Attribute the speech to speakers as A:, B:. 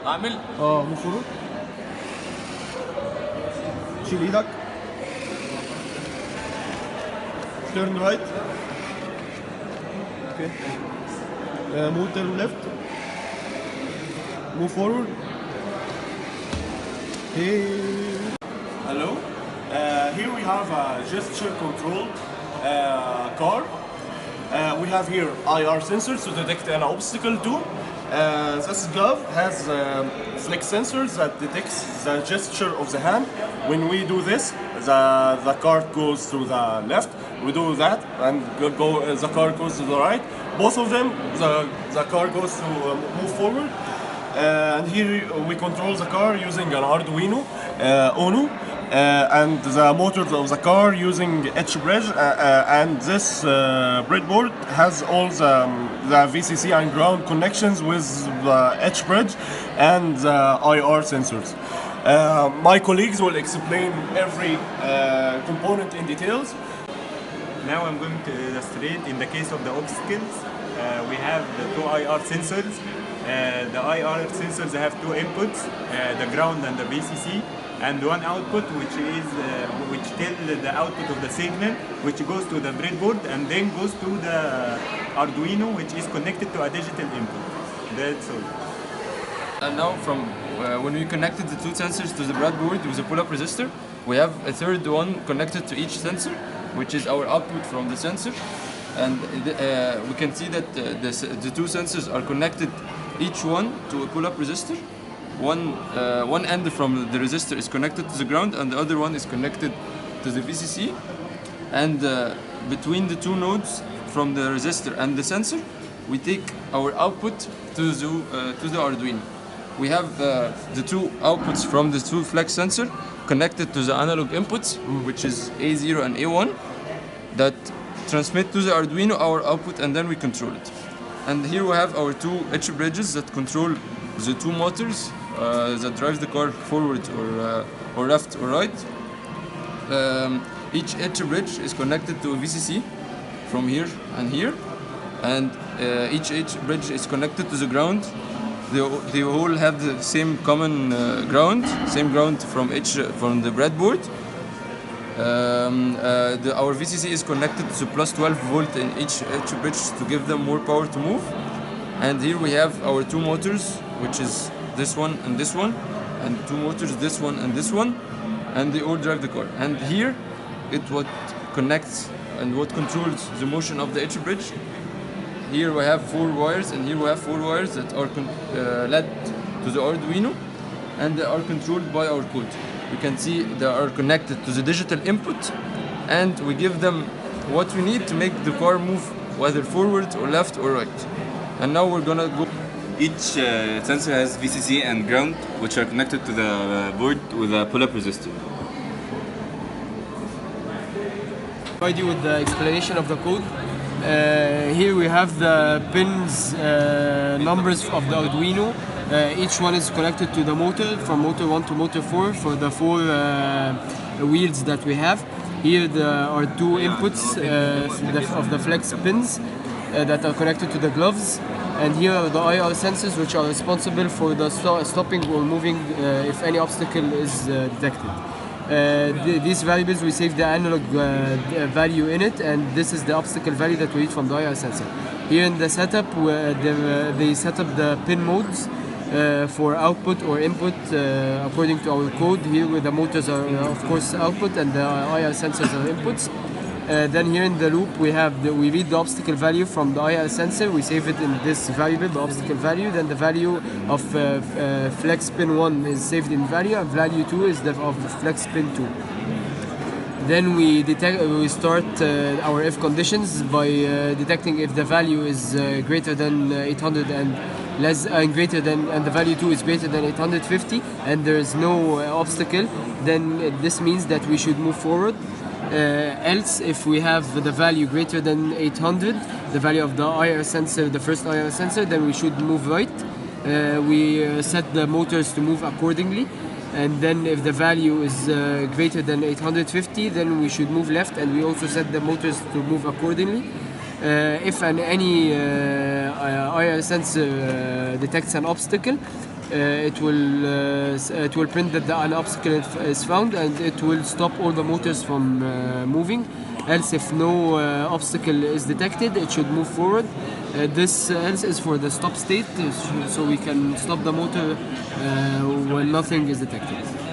A: اعمل
B: move forward. شيل ايدك. Turn right. Okay. Move turn left. Move forward. Hey.
C: Hello. Here we have a gesture control car. We have here IR sensors to detect an obstacle too. This glove has flex sensors that detects the gesture of the hand. When we do this, the car goes to the left. We do that, and the car goes to the right. Both of them, the car goes to move forward. And here we control the car using an Arduino Uno. And the motors of the car using etch-bridge, and this breadboard has all the VCC and ground connections with the etch-bridge and the IR sensors. My colleagues will explain every component in details.
D: Now I'm going to illustrate in the case of the obstacles. We have the two IR sensors. The IR sensors have two inputs, the ground and the VCC, and one output which tells the output of the signal, which goes to the breadboard and then goes to the Arduino, which is connected to a digital input. That's all.
A: And now from when we connected the two sensors to the breadboard with a pull-up resistor, we have a third one connected to each sensor, which is our output from the sensor. And we can see that the two sensors are connected, each one to a pull-up resistor. One end from the resistor is connected to the ground, and the other one is connected to the VCC. And between the two nodes from the resistor and the sensor, we take our output to the Arduino. We have the two outputs from the two flex sensor connected to the analog inputs, which is A0 and A1, that transmit to the Arduino our output, and then we control it. And here we have our two etch bridges that control the two motors that drive the car forward or left or right. Each etch bridge is connected to a VCC from here and here, and each etch bridge is connected to the ground. They all have the same common ground from the breadboard. Our VCC is connected to plus 12 volt in each bridge to give them more power to move. And here we have our two motors, which is this one, and two motors, this one and this one, and they all drive the car. And here what connects and what controls the motion of the etch bridge. Here we have 4 wires, and here we have 4 wires that are led to the Arduino, and they are controlled by our code. You can see they are connected to the digital input, and we give them what we need to make the car move whether forward or left or right. And now we're gonna go.
E: Each sensor has VCC and ground, which are connected to the board with a pull-up resistor.
B: Provide you with the explanation of the code. Here we have the pins numbers of the Arduino. Each one is connected to the motor, from motor 1 to motor 4 for the 4 wheels that we have. Here there are 2 inputs of the flex pins that are connected to the gloves. And here are the IR sensors, which are responsible for the stopping or moving if any obstacle is detected. These variables, we save the analog value in it, and this is the obstacle value that we read from the IR sensor. Here in the setup, they set up the pin modes for output or input according to our code. Here where the motors are of course output and the IR sensors are inputs. Then here in the loop we read the obstacle value from the IR sensor, we save it in this variable, the obstacle value. Then the value of flex pin 1 is saved in value, and value 2 is of flex pin 2. Then we start our if conditions by detecting if the value is greater than 800 and the value 2 is greater than 850, and there is no obstacle, then this means that we should move forward. Else, if we have the value greater than 800, the value of the IR sensor, the first IR sensor, then we should move right. We set the motors to move accordingly. And then if the value is greater than 850, then we should move left, and we also set the motors to move accordingly. If any IR sensor detects an obstacle, it will print that an obstacle is found, and it will stop all the motors from moving. Else, if no obstacle is detected, it should move forward. This else is for the stop state, so we can stop the motor when nothing is detected.